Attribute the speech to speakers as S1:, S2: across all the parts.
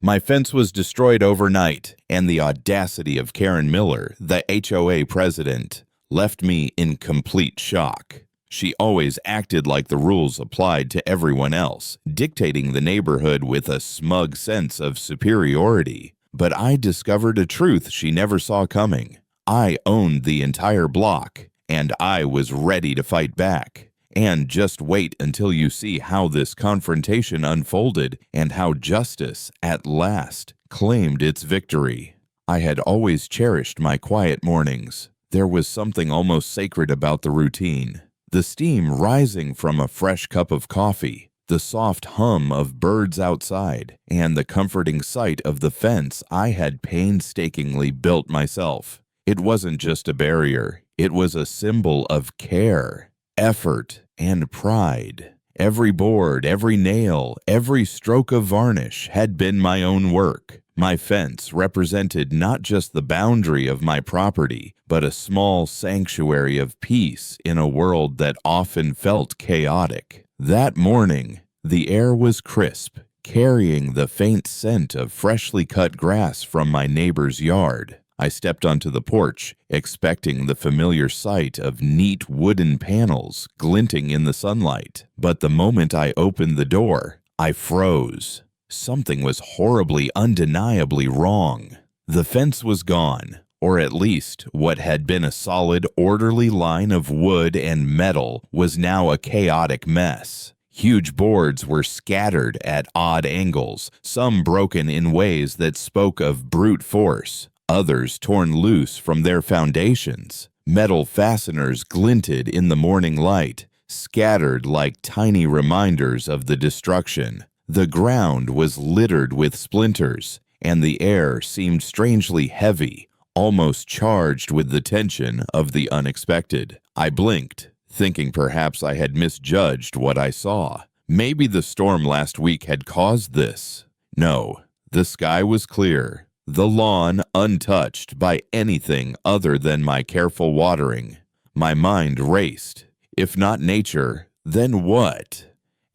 S1: My fence was destroyed overnight, and the audacity of Karen Miller, the HOA president, left me in complete shock. She always acted like the rules applied to everyone else, dictating the neighborhood with a smug sense of superiority. But I discovered a truth she never saw coming. I owned the entire block, and I was ready to fight back. And just wait until you see how this confrontation unfolded and how justice, at last, claimed its victory. I had always cherished my quiet mornings. There was something almost sacred about the routine. The steam rising from a fresh cup of coffee, the soft hum of birds outside, and the comforting sight of the fence I had painstakingly built myself. It wasn't just a barrier. It was a symbol of care, effort, and pride. Every board, every nail, every stroke of varnish had been my own work. My fence represented not just the boundary of my property, but a small sanctuary of peace in a world that often felt chaotic. That morning, the air was crisp, carrying the faint scent of freshly cut grass from my neighbor's yard. I stepped onto the porch, expecting the familiar sight of neat wooden panels glinting in the sunlight. But the moment I opened the door, I froze. Something was horribly, undeniably wrong. The fence was gone, or at least what had been a solid, orderly line of wood and metal was now a chaotic mess. Huge boards were scattered at odd angles, some broken in ways that spoke of brute force. Others torn loose from their foundations. Metal fasteners glinted in the morning light, scattered like tiny reminders of the destruction. The ground was littered with splinters, and the air seemed strangely heavy, almost charged with the tension of the unexpected. I blinked, thinking perhaps I had misjudged what I saw. Maybe the storm last week had caused this. No, the sky was clear. The lawn untouched by anything other than my careful watering. My mind raced. If not nature, then what?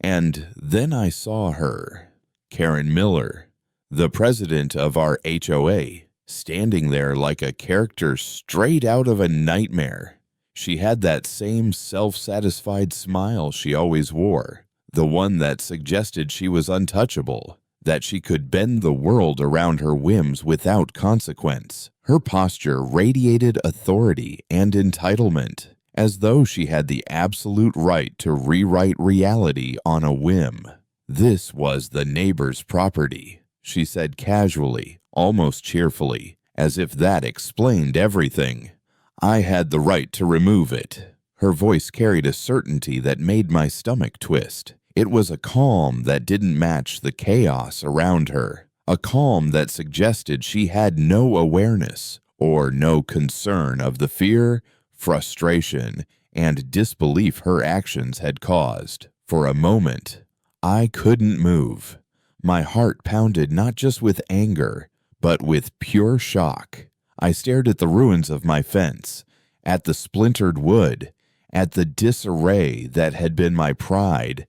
S1: And then I saw her, Karen Miller, the president of our HOA, standing there like a character straight out of a nightmare. She had that same self-satisfied smile she always wore, the one that suggested she was untouchable, that she could bend the world around her whims without consequence. Her posture radiated authority and entitlement, as though she had the absolute right to rewrite reality on a whim. This was the neighbor's property, she said casually, almost cheerfully, as if that explained everything. I had the right to remove it. Her voice carried a certainty that made my stomach twist. It was a calm that didn't match the chaos around her, a calm that suggested she had no awareness or no concern of the fear, frustration, and disbelief her actions had caused. For a moment, I couldn't move. My heart pounded not just with anger, but with pure shock. I stared at the ruins of my fence, at the splintered wood, at the disarray that had been my pride,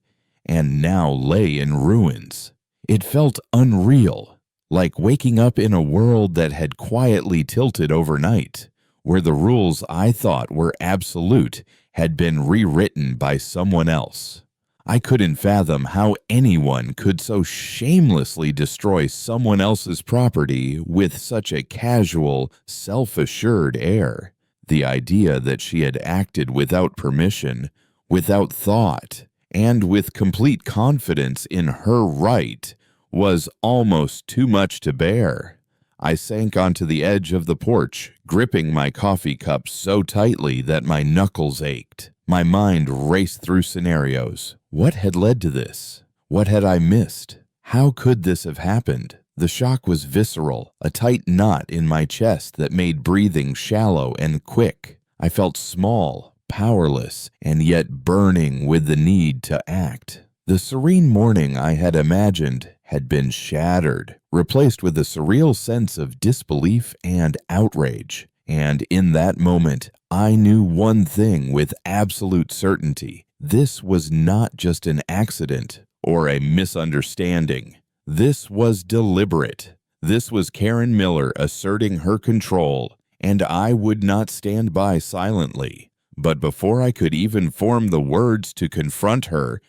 S1: and now lay in ruins. It felt unreal, like waking up in a world that had quietly tilted overnight, where the rules I thought were absolute had been rewritten by someone else. I couldn't fathom how anyone could so shamelessly destroy someone else's property with such a casual, self-assured air. The idea that she had acted without permission, without thought, and with complete confidence in her right was almost too much to bear. I sank onto the edge of the porch, gripping my coffee cup so tightly that my knuckles ached. My mind raced through scenarios. What had led to this? What had I missed? How could this have happened? The shock was visceral, a tight knot in my chest that made breathing shallow and quick. I felt small, powerless, and yet burning with the need to act. The serene morning I had imagined had been shattered, replaced with a surreal sense of disbelief and outrage. And in that moment, I knew one thing with absolute certainty. This was not just an accident or a misunderstanding. This was deliberate. This was Karen Miller asserting her control, and I would not stand by silently. But before I could even form the words to confront her,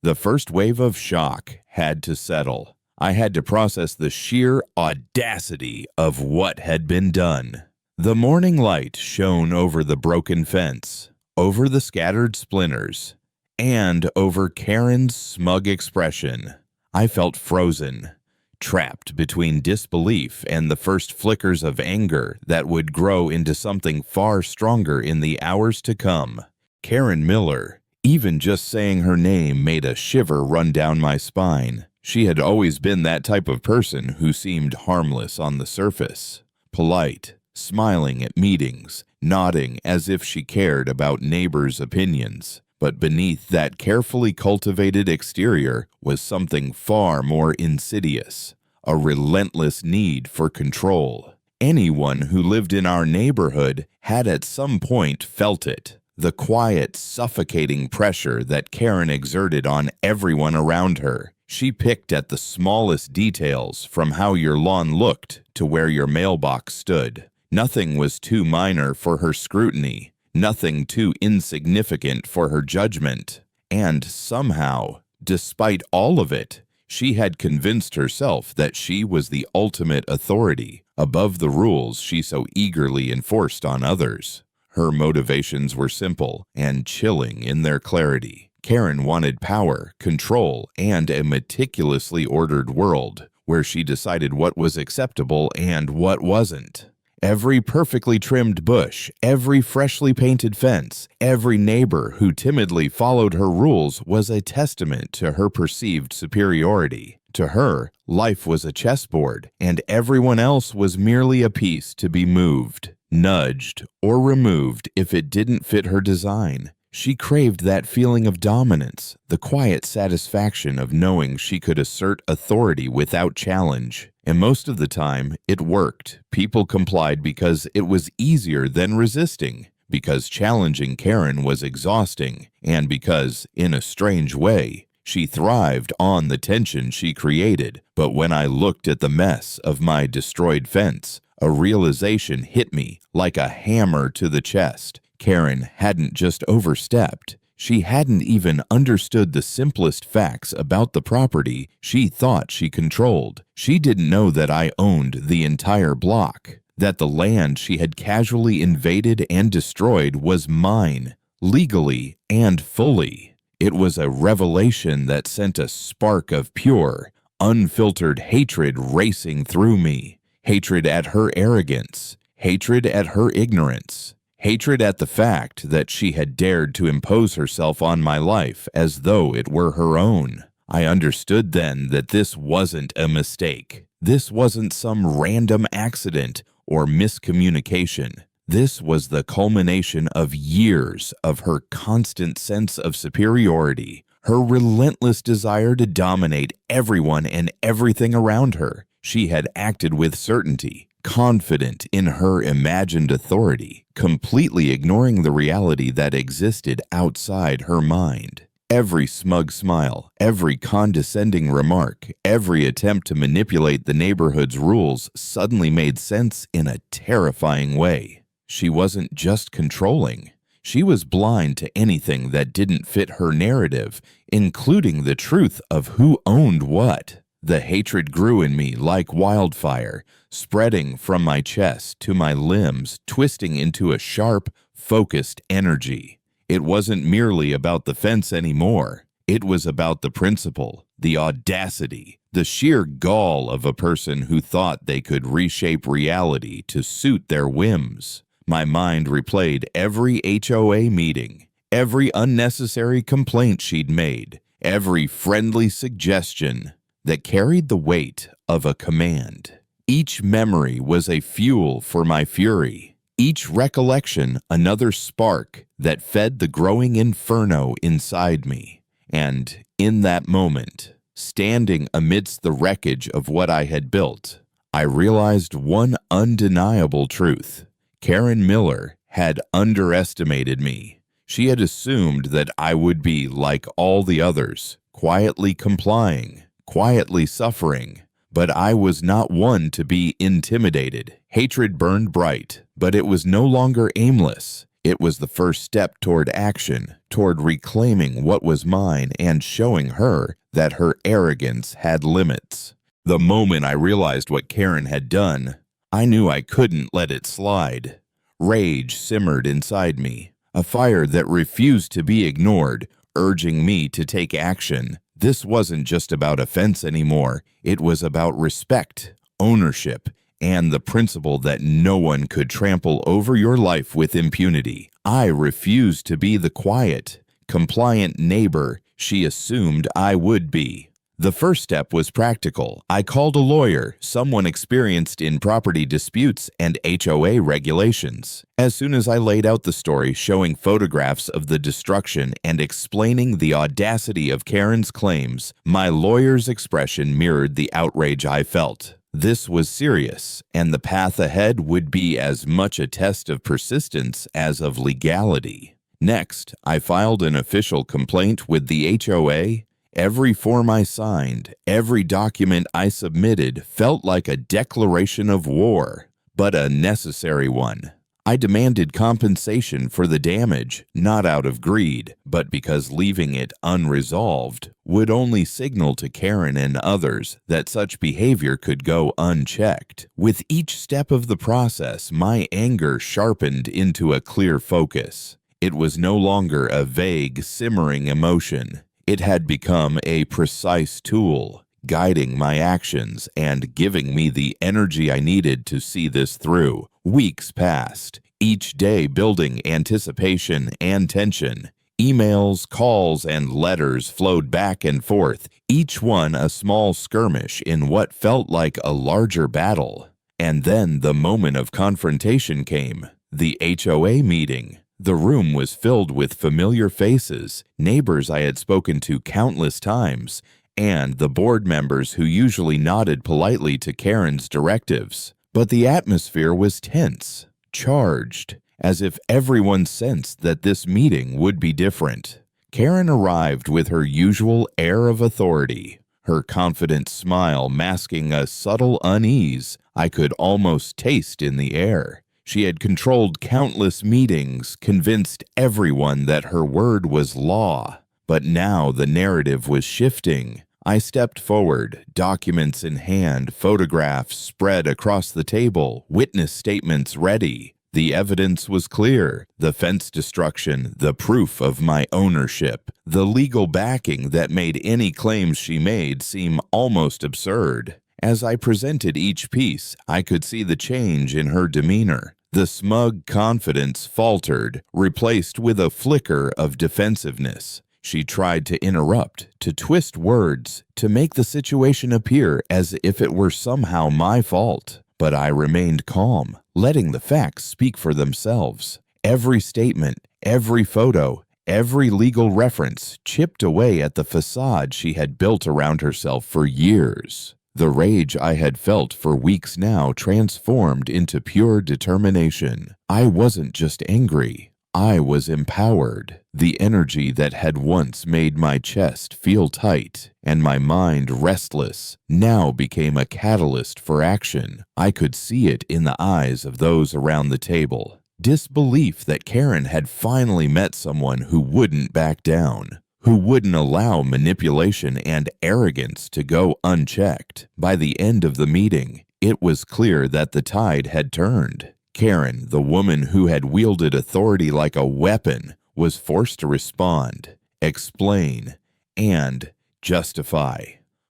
S1: the first wave of shock had to settle. I had to process the sheer audacity of what had been done. The morning light shone over the broken fence, over the scattered splinters, and over Karen's smug expression. I felt frozen, trapped between disbelief and the first flickers of anger that would grow into something far stronger in the hours to come. Karen Miller. Even just saying her name made a shiver run down my spine. She had always been that type of person who seemed harmless on the surface, polite, smiling at meetings, nodding as if she cared about neighbors' opinions. But beneath that carefully cultivated exterior was something far more insidious, a relentless need for control. Anyone who lived in our neighborhood had at some point felt it. The quiet, suffocating pressure that Karen exerted on everyone around her. She picked at the smallest details, from how your lawn looked to where your mailbox stood. Nothing was too minor for her scrutiny, nothing too insignificant for her judgment. And somehow, despite all of it, she had convinced herself that she was the ultimate authority, above the rules she so eagerly enforced on others. Her motivations were simple and chilling in their clarity. Karen wanted power, control, and a meticulously ordered world where she decided what was acceptable and what wasn't. Every perfectly trimmed bush, every freshly painted fence, every neighbor who timidly followed her rules was a testament to her perceived superiority. To her, life was a chessboard, and everyone else was merely a piece to be moved, nudged, or removed if it didn't fit her design. She craved that feeling of dominance, the quiet satisfaction of knowing she could assert authority without challenge. And most of the time, it worked. People complied because it was easier than resisting, because challenging Karen was exhausting, and because, in a strange way, she thrived on the tension she created. But when I looked at the mess of my destroyed fence, a realization hit me like a hammer to the chest. Karen hadn't just overstepped. She hadn't even understood the simplest facts about the property she thought she controlled. She didn't know that I owned the entire block, that the land she had casually invaded and destroyed was mine, legally and fully. It was a revelation that sent a spark of pure, unfiltered hatred racing through me. Hatred at her arrogance, hatred at her ignorance, hatred at the fact that she had dared to impose herself on my life as though it were her own. I understood then that this wasn't a mistake. This wasn't some random accident or miscommunication. This was the culmination of years of her constant sense of superiority, her relentless desire to dominate everyone and everything around her. She had acted with certainty, confident in her imagined authority, completely ignoring the reality that existed outside her mind. Every smug smile, every condescending remark, every attempt to manipulate the neighborhood's rules suddenly made sense in a terrifying way. She wasn't just controlling. She was blind to anything that didn't fit her narrative, including the truth of who owned what. The hatred grew in me like wildfire, spreading from my chest to my limbs, twisting into a sharp, focused energy. It wasn't merely about the fence anymore. It was about the principle, the audacity, the sheer gall of a person who thought they could reshape reality to suit their whims. My mind replayed every HOA meeting, every unnecessary complaint she'd made, every friendly suggestion that carried the weight of a command. Each memory was a fuel for my fury. Each recollection another spark that fed the growing inferno inside me. And in that moment, standing amidst the wreckage of what I had built, I realized one undeniable truth. Karen Miller had underestimated me. She had assumed that I would be like all the others, quietly complying, quietly suffering. But I was not one to be intimidated. Hatred burned bright, but it was no longer aimless. It was the first step toward action, toward reclaiming what was mine and showing her that her arrogance had limits. The moment I realized what Karen had done, I knew I couldn't let it slide. Rage simmered inside me, a fire that refused to be ignored, urging me to take action. This wasn't just about offense anymore. It was about respect, ownership, and the principle that no one could trample over your life with impunity. I refused to be the quiet, compliant neighbor she assumed I would be. The first step was practical. I called a lawyer, someone experienced in property disputes and HOA regulations. As soon as I laid out the story showing photographs of the destruction and explaining the audacity of Karen's claims, my lawyer's expression mirrored the outrage I felt. This was serious, and the path ahead would be as much a test of persistence as of legality. Next, I filed an official complaint with the HOA. Every form I signed, every document I submitted felt like a declaration of war, but a necessary one. I demanded compensation for the damage, not out of greed, but because leaving it unresolved would only signal to Karen and others that such behavior could go unchecked. With each step of the process, my anger sharpened into a clear focus. It was no longer a vague, simmering emotion. It had become a precise tool, guiding my actions and giving me the energy I needed to see this through. Weeks passed, each day building anticipation and tension. Emails, calls, and letters flowed back and forth, each one a small skirmish in what felt like a larger battle. And then the moment of confrontation came, the HOA meeting. The room was filled with familiar faces, neighbors I had spoken to countless times, and the board members who usually nodded politely to Karen's directives. But the atmosphere was tense, charged, as if everyone sensed that this meeting would be different. Karen arrived with her usual air of authority, her confident smile masking a subtle unease I could almost taste in the air. She had controlled countless meetings, convinced everyone that her word was law. But now the narrative was shifting. I stepped forward, documents in hand, photographs spread across the table, witness statements ready. The evidence was clear, the fence destruction, the proof of my ownership, the legal backing that made any claims she made seem almost absurd. As I presented each piece, I could see the change in her demeanor. The smug confidence faltered, replaced with a flicker of defensiveness. She tried to interrupt, to twist words, to make the situation appear as if it were somehow my fault. But I remained calm, letting the facts speak for themselves. Every statement, every photo, every legal reference chipped away at the facade she had built around herself for years. The rage I had felt for weeks now transformed into pure determination. I wasn't just angry. I was empowered. The energy that had once made my chest feel tight and my mind restless now became a catalyst for action. I could see it in the eyes of those around the table. Disbelief that Karen had finally met someone who wouldn't back down, who wouldn't allow manipulation and arrogance to go unchecked. By the end of the meeting, it was clear that the tide had turned. Karen, the woman who had wielded authority like a weapon, was forced to respond, explain, and justify.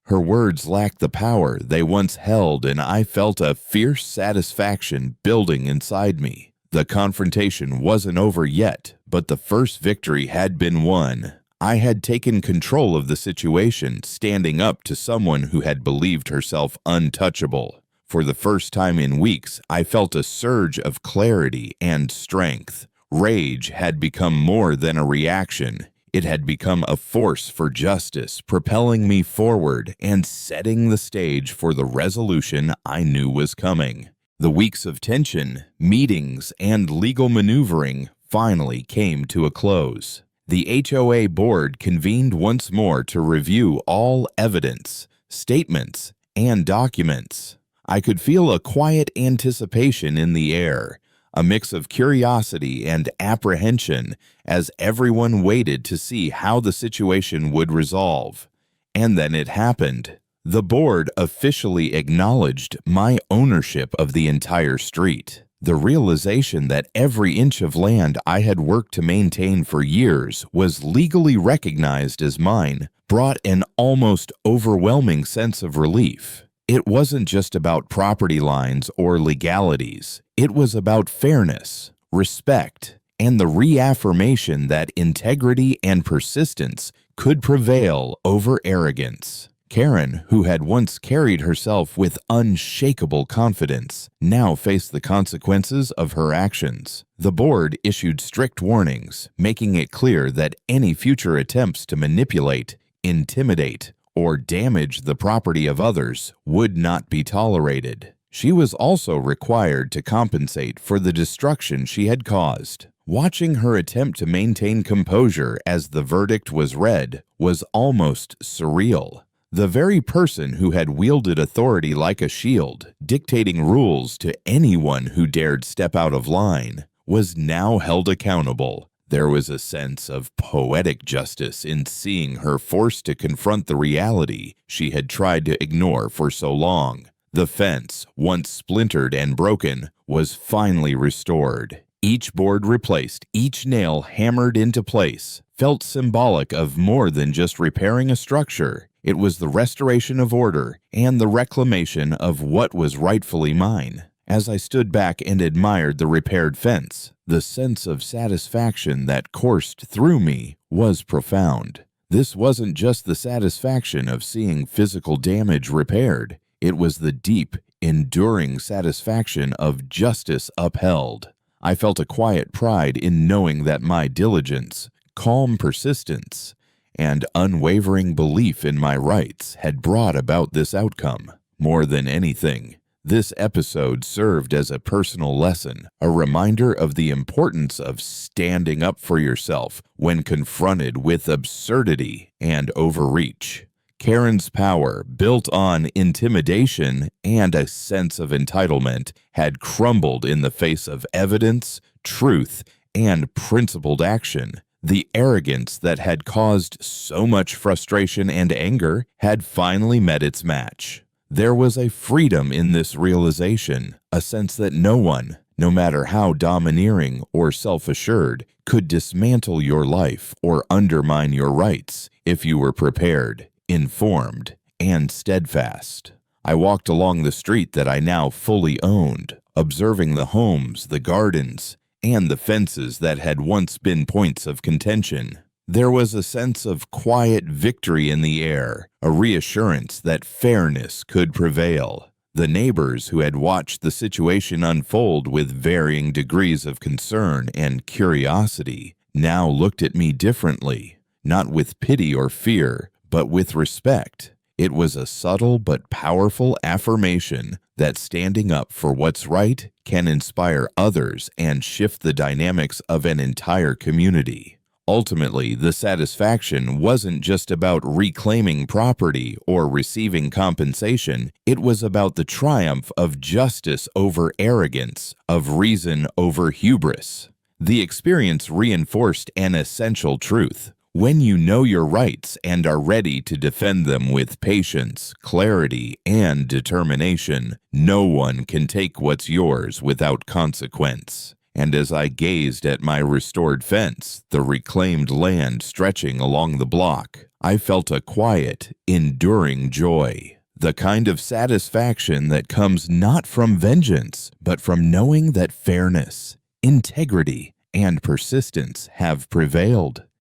S1: Her words lacked the power they once held, and I felt a fierce satisfaction building inside me. The confrontation wasn't over yet, but the first victory had been won. I had taken control of the situation, standing up to someone who had believed herself untouchable. For the first time in weeks, I felt a surge of clarity and strength. Rage had become more than a reaction. It had become a force for justice, propelling me forward and setting the stage for the resolution I knew was coming. The weeks of tension, meetings, and legal maneuvering finally came to a close. The HOA board convened once more to review all evidence, statements, and documents. I could feel a quiet anticipation in the air, a mix of curiosity and apprehension as everyone waited to see how the situation would resolve. And then it happened. The board officially acknowledged my ownership of the entire street. The realization that every inch of land I had worked to maintain for years was legally recognized as mine brought an almost overwhelming sense of relief. It wasn't just about property lines or legalities. It was about fairness, respect, and the reaffirmation that integrity and persistence could prevail over arrogance. Karen, who had once carried herself with unshakable confidence, now faced the consequences of her actions. The board issued strict warnings, making it clear that any future attempts to manipulate, intimidate, or damage the property of others would not be tolerated. She was also required to compensate for the destruction she had caused. Watching her attempt to maintain composure as the verdict was read was almost surreal. The very person who had wielded authority like a shield, dictating rules to anyone who dared step out of line, was now held accountable. There was a sense of poetic justice in seeing her forced to confront the reality she had tried to ignore for so long. The fence, once splintered and broken, was finally restored. Each board replaced, each nail hammered into place, felt symbolic of more than just repairing a structure. It was the restoration of order and the reclamation of what was rightfully mine. As I stood back and admired the repaired fence, the sense of satisfaction that coursed through me was profound. This wasn't just the satisfaction of seeing physical damage repaired. It was the deep, enduring satisfaction of justice upheld. I felt a quiet pride in knowing that my diligence, calm persistence, and unwavering belief in my rights had brought about this outcome. More than anything, this episode served as a personal lesson, a reminder of the importance of standing up for yourself when confronted with absurdity and overreach. Karen's power, built on intimidation and a sense of entitlement, had crumbled in the face of evidence, truth, and principled action. The arrogance that had caused so much frustration and anger had finally met its match. There was a freedom in this realization, a sense that no one, no matter how domineering or self-assured, could dismantle your life or undermine your rights if you were prepared, informed, and steadfast. I walked along the street that I now fully owned, observing the homes, the gardens, and the fences that had once been points of contention. There was a sense of quiet victory in the air, a reassurance that fairness could prevail. The neighbors who had watched the situation unfold with varying degrees of concern and curiosity now looked at me differently, not with pity or fear, but with respect. It was a subtle but powerful affirmation that standing up for what's right can inspire others and shift the dynamics of an entire community. Ultimately, the satisfaction wasn't just about reclaiming property or receiving compensation. It was about the triumph of justice over arrogance, of reason over hubris. The experience reinforced an essential truth. When you know your rights and are ready to defend them with patience, clarity, and determination, no one can take what's yours without consequence. And as I gazed at my restored fence, the reclaimed land stretching along the block, I felt a quiet, enduring joy. The kind of satisfaction that comes not from vengeance, but from knowing that fairness, integrity, and persistence have prevailed.